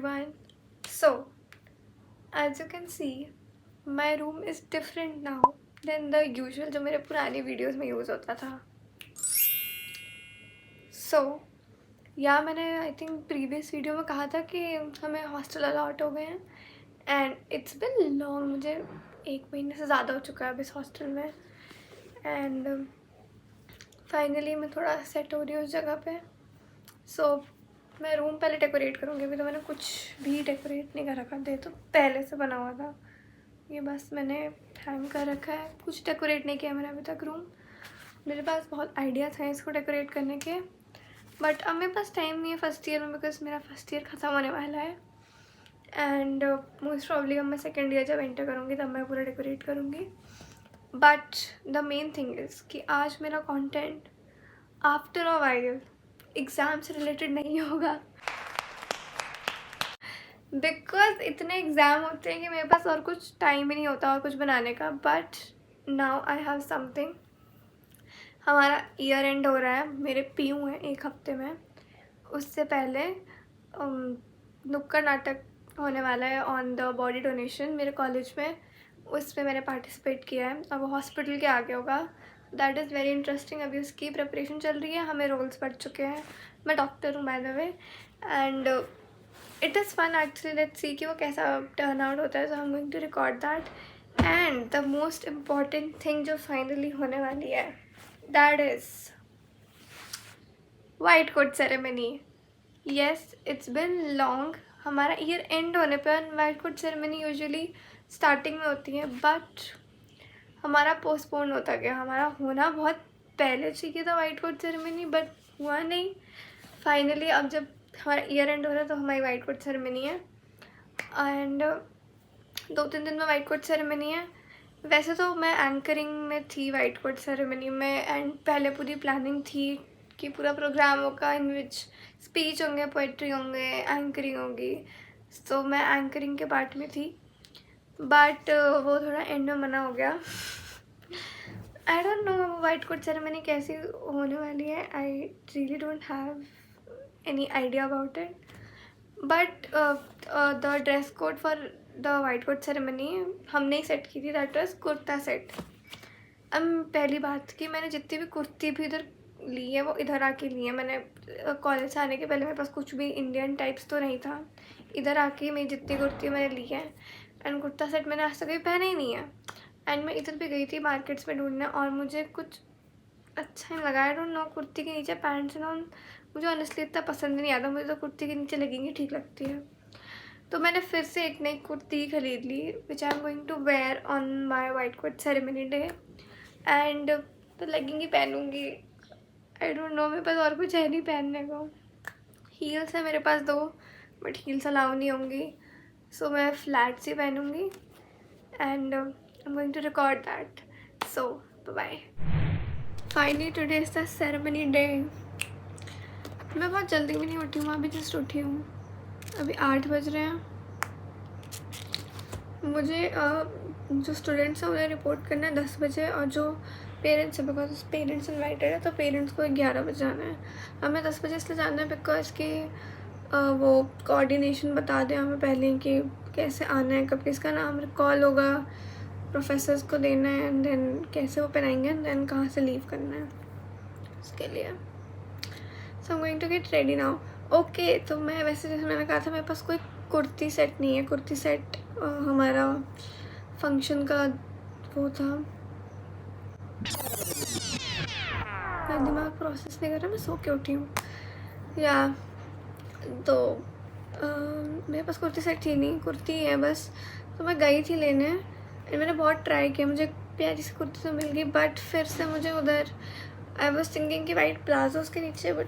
everyone. So, as you can see, my room is different now than the usual जो मेरे पुरानी videos में use होता था. So, या मैंने आई थिंक प्रीवियस वीडियो में कहा था कि हमें हॉस्टल अलॉट हो गए हैं एंड इट्स बिन लॉन्ग. मुझे 1 महीने से ज़्यादा हो चुका है अब इस हॉस्टल में एंड फाइनली मैं थोड़ा सेट हो रही हूँ उस जगह पे. सो मैं रूम पहले डेकोरेट करूँगी. अभी तो मैंने कुछ भी डेकोरेट नहीं कर रखा था, तो पहले से बना हुआ था. ये बस मैंने हैंग कर रखा है, कुछ डेकोरेट नहीं किया मैंने अभी तक रूम. मेरे पास बहुत आइडियाज़ हैं इसको डेकोरेट करने के, बट अब मेरे पास टाइम नहीं है फर्स्ट ईयर में, बिकॉज मेरा फर्स्ट ईयर ख़त्म होने वाला है एंड मोस्ट प्रॉब्ली अब मैं सेकेंड ईयर जब एंटर करूँगी तब मैं पूरा डेकोरेट करूँगी. But the main thing is कि आज मेरा content after a while exam से रिलेटेड नहीं होगा, बिकॉज इतने एग्ज़ाम होते हैं कि मेरे पास और कुछ टाइम ही नहीं होता और कुछ बनाने का. But now I have something. हमारा ईयर एंड हो रहा है, मेरे पीयू हैं 1 हफ्ते में. उससे पहले नुक्कड़ नाटक होने वाला है ऑन द बॉडी डोनेशन मेरे कॉलेज में. उसमें मैंने पार्टिसिपेट किया है और वो हॉस्पिटल के आगे होगा. That is very interesting. अभी उसकी प्रिपरेशन चल रही है, हमें रोल्स पड़ चुके हैं. मैं डॉक्टर हूँ by the way and it is fun actually. Let's see कि वो कैसा टर्न आउट होता है. So I am going to record that. And the most important thing जो फाइनली होने वाली है, that is white coat ceremony. Yes, it's been long. हमारा ईयर एंड होने पर white coat ceremony usually starting में होती है, बट हमारा पोस्टपोन होता गया. हमारा होना बहुत पहले चाहिए था वाइट कोट सेरेमनी, बट हुआ नहीं. फाइनली अब जब हमारा ईयर एंड हो रहा है तो हमारी वाइट कोट सेरेमनी है एंड 2-3 दिन में वाइट कोट सेरेमनी है. वैसे तो मैं एंकरिंग में थी वाइट कोट सेरेमनी में एंड पहले पूरी प्लानिंग थी कि पूरा प्रोग्राम होगा इन विच स्पीच होंगे, पोइट्री होंगे, एंकरिंग होगी. तो मैं एंकरिंग के पार्ट में थी, बट वो थोड़ा एंड में मना हो गया. I don't know white coat ceremony कैसी होने वाली है. I really don't have any idea about it. But the dress code for the white coat ceremony हमने ही सेट की थी. That was kurta set. अब पहली बात कि मैंने जितनी भी कुर्ती भी इधर ली है वो इधर आके ली है. मैंने कॉलेज से आने के पहले मेरे पास कुछ भी इंडियन टाइप्स तो नहीं था. इधर आके मेरी जितनी कुर्ती मैंने ली है एंड कुर्ता सेट मैंने आज तक कभी पहना ही नहीं है. एंड मैं इधर भी गई थी मार्केट्स में ढूंढने और मुझे कुछ अच्छा नहीं लगा. आई डोंट नो, कुर्ती के नीचे पैंट्स ना मुझे ऑनेस्टली इतना पसंद नहीं आता. मुझे तो कुर्ती के नीचे लेगिंग ठीक लगती है. तो मैंने फिर से एक नई कुर्ती खरीद ली which I am going to wear on my white coat ceremony day and तो लेगिंग ही पहनूँगी. आई डोंट नो, मेरे पास और कुछ है नहीं पहनने को. हील्स है मेरे पास 2, बट हील्स अलाउ नहीं होंगी. सो मैं फ्लैट्स ही पहनूँगी and I am going to record that. So bye. Finally today is the ceremony day. मैं बहुत जल्दी भी नहीं उठी हूँ, अभी जस्ट उठी हूँ. अभी 8 बज रहे हैं. मुझे जो स्टूडेंट्स हैं उन्हें रिपोर्ट करना है 10 बजे और जो पेरेंट्स है, बिकॉज पेरेंट्स इन्वाइटेड है तो पेरेंट्स को 11 बजे जाना है. हमें 10 बजे इसलिए जाना है बिकॉज कि वो कोऑर्डिनेशन बता दें हमें पहले कि कैसे आना है, कब किसका नाम कॉल होगा, प्रोफेसर्स को देना है एंड देन कैसे वो पढ़ाएंगे एंड देन कहाँ से लीव करना है उसके लिए. So I am going to get ready now. Okay, तो मैं वैसे जैसे मैंने कहा था मेरे पास कोई कुर्ती सेट नहीं है. कुर्ती सेट हमारा फंक्शन का वो था. मैं दिमाग प्रोसेस नहीं कर रहा, मैं सो के उठी हूँ या तो मेरे पास कुर्ती सेट थी नहीं, कुर्ती है बस. तो मैं गई थी लेने एंड मैंने बहुत ट्राई किया. मुझे प्यारी सी कुर्ती तो मिल गई, बट फिर से मुझे उधर आई वॉज थिंकिंग कि वाइट प्लाजो उसके नीचे, बट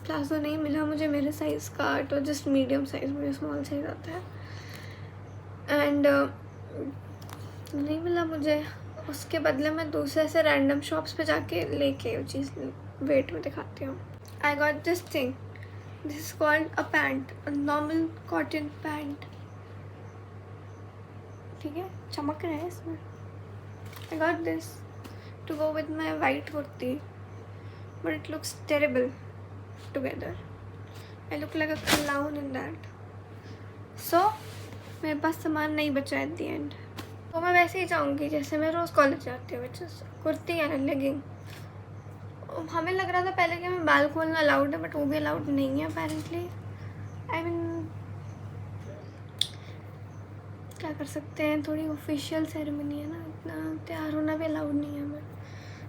प्लाजो नहीं मिला मुझे मेरे साइज़ का. तो जस्ट मीडियम साइज़, मुझे स्मॉल साइज़ आता है एंड नहीं मिला मुझे. उसके बदले मैं दूसरे से रैंडम शॉप्स पे जाके लेके वो चीज़ वेट में दिखाती हूँ. I got this thing. This is called a pant, a normal cotton pant. ठीक है, चमक रहा है इसमें. I got this to go with my white kurti, but it looks terrible together. I look like a clown in that. So मेरे पास सामान नहीं बचा एट दी एंड, तो मैं वैसे ही जाऊँगी जैसे मैं रोज़ कॉलेज जाती हूँ, which is kurti and legging. हमें लग रहा था पहले कि हमें बाल खोलना अलाउड है, बट वो भी अलाउड नहीं है अपेरेंटली। आई मीन क्या कर सकते हैं, थोड़ी ऑफिशियल सेरेमनी है ना, इतना तैयार होना भी अलाउड नहीं है हमें।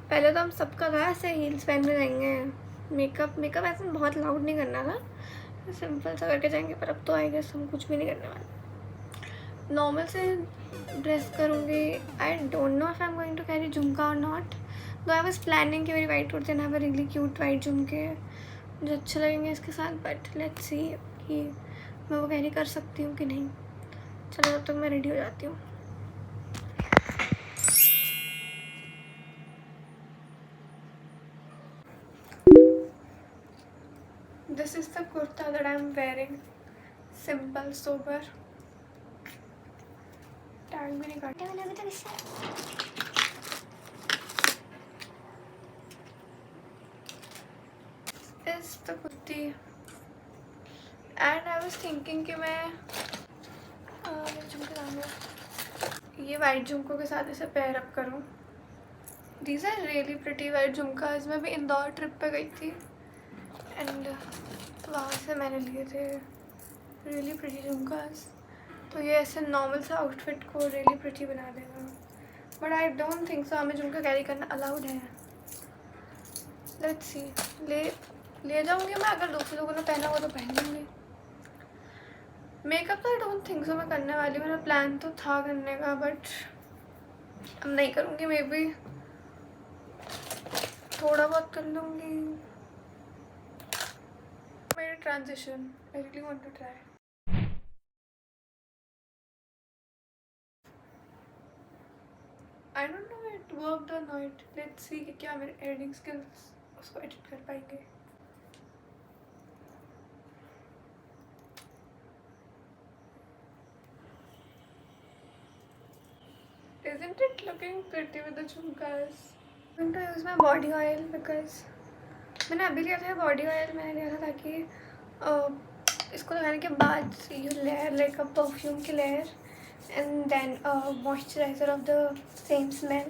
पहले तो हम सबका था ऐसे हील्स पहन के जाएंगे, मेकअप ऐसे बहुत लाउड नहीं करना था, सिंपल सा करके जाएंगे। पर अब तो आई गेस हम कुछ भी नहीं करने वाले, नॉर्मल से ड्रेस करूँगी। I don't know if I am going to carry jhumka और नॉट, तो आई वाज प्लानिंग कि मेरी white kurti and have a really cute white झुमके मुझे अच्छे लगेंगे इसके साथ, बट लेट्स सी कि मैं वो कैरी कर सकती हूँ कि नहीं। चलो तब तक मैं रेडी हो जाती हूँ। This is the kurta that I am wearing, simple sober, tag भी नहीं काटे वाला अभी तक इससे। इस the kurti and I was thinking कि मैं झुमके लाऊंगी, ये वाइट झुमकों के साथ इसे पेयर अप करूँ। These are really pretty white jhumkas. मैं भी इंदौर ट्रिप पे गई थी एंड वहाँ से मैंने लिए थे रियली प्रिटी झुमकाज, तो ये ऐसे नॉर्मल सा आउटफिट को रियली प्रिटी बना देगा, but I don't think so हमें झुमका कैरी करना अलाउड है। लेट्स सी, ले जाऊँगी मैं, अगर दूसरे लोगों ने पहना हुआ तो पहन लूँगी। मेकअप तो आई डोंट थिंक सो मैं करने वाली, मेरा प्लान तो था करने का, बट अब नहीं करूँगी, मे बी थोड़ा बहुत कर लूँगी। मेरी transition I really want to try. I don't know it worked or not, let's see कि क्या मेरे एडिटिंग स्किल्स उसको एडिट कर पाएंगे। Isn't it looking pretty with the jhumkas? I'm going to use my body oil because मैंने अभी लिया था बॉडी ऑयल, मैंने लिया था ताकि इसको लगाने के बाद you layer like a perfume की layer and then moisturizer of the same smell,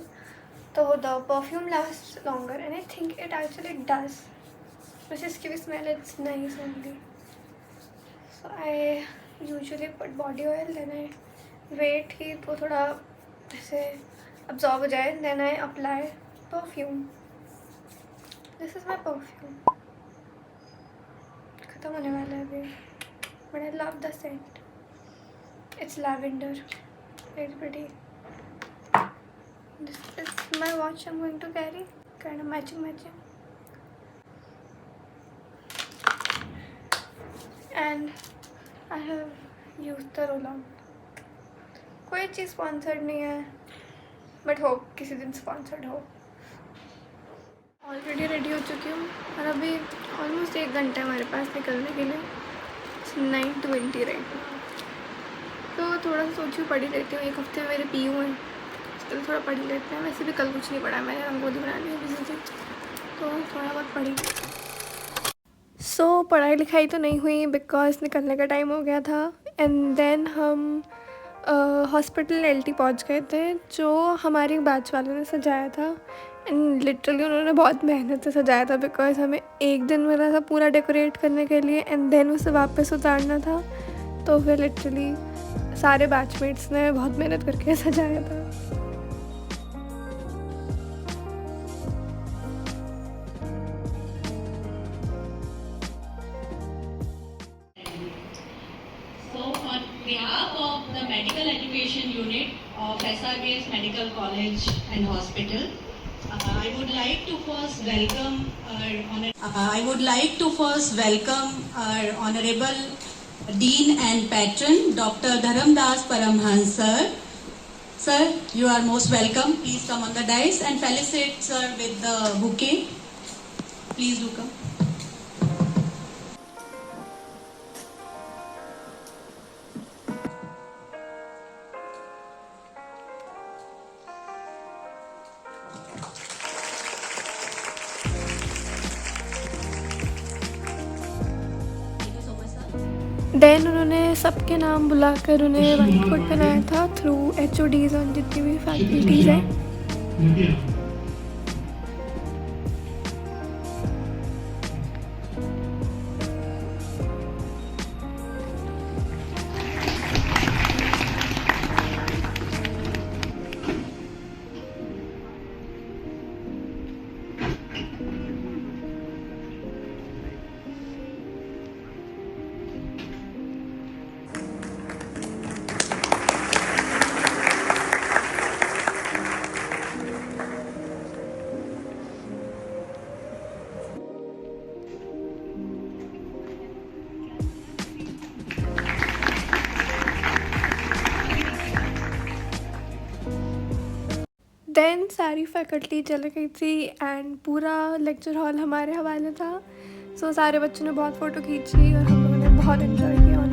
तो the perfume last longer and I think it actually does, बस इसकी भी smell it's nice only. So I usually put body oil, then I wait कि वो थोड़ा ऐसे absorb हो जाए, then I apply perfume. This is my perfume, ख़त्म होने वाला है अभी, but I love the Saint, it's lavender, very pretty. This is my watch I am going to carry, kind of matching and I have used the roll on. कोई चीज़ sponsored नहीं है, but हो किसी दिन स्पॉन्सर्ड हो। Already ready हो चुकी हूँ और अभी ऑलमोस्ट 1 घंटा है हमारे पास निकलने के लिए, 9:20 राइट। तो थोड़ा सा सोची पढ़ ही लेती हूँ, 1 हफ्ते में मेरे पीयू हैं, इसके लिए थोड़ा पढ़ ही लेते हैं। वैसे भी कल कुछ नहीं पढ़ा, मैंने रंगोली बनानी है किसी से, तो थोड़ा बहुत पढ़ी। सो पढ़ाई लिखाई तो नहीं हुई बिकॉज निकलने का टाइम हो गया था एंड देन हम हॉस्पिटल एलटी पहुंच गए थे, जो हमारी बैच वालों ने सजाया था एंड लिटरली उन्होंने बहुत मेहनत से सजाया था बिकॉज हमें 1 दिन मिला था पूरा डेकोरेट करने के लिए एंड देन उसे वापस उतारना था, तो फिर लिटरली सारे बैचमेट्स ने बहुत मेहनत करके सजाया था। On behalf of the Medical Education Unit of SRBS Medical College and Hospital, I would like to first welcome our Honorable Dean and Patron, Dr. Dharamdas Paramhans sir. Sir, you are most welcome. Please come on the dais and felicitate sir with the bouquet. Please do come. Thank you so much, sir. Then उन्होंने सबके नाम बुलाकर उन्हें white coat पहनाया था through HODs और जितनी भी फैकल्टीज़ हैं। देन सारी फैकल्टी चली गई थी एंड पूरा लेक्चर हॉल हमारे हवाले था। सो सारे बच्चों ने बहुत फ़ोटो खींची और हम लोगों ने बहुत इन्जॉय किया।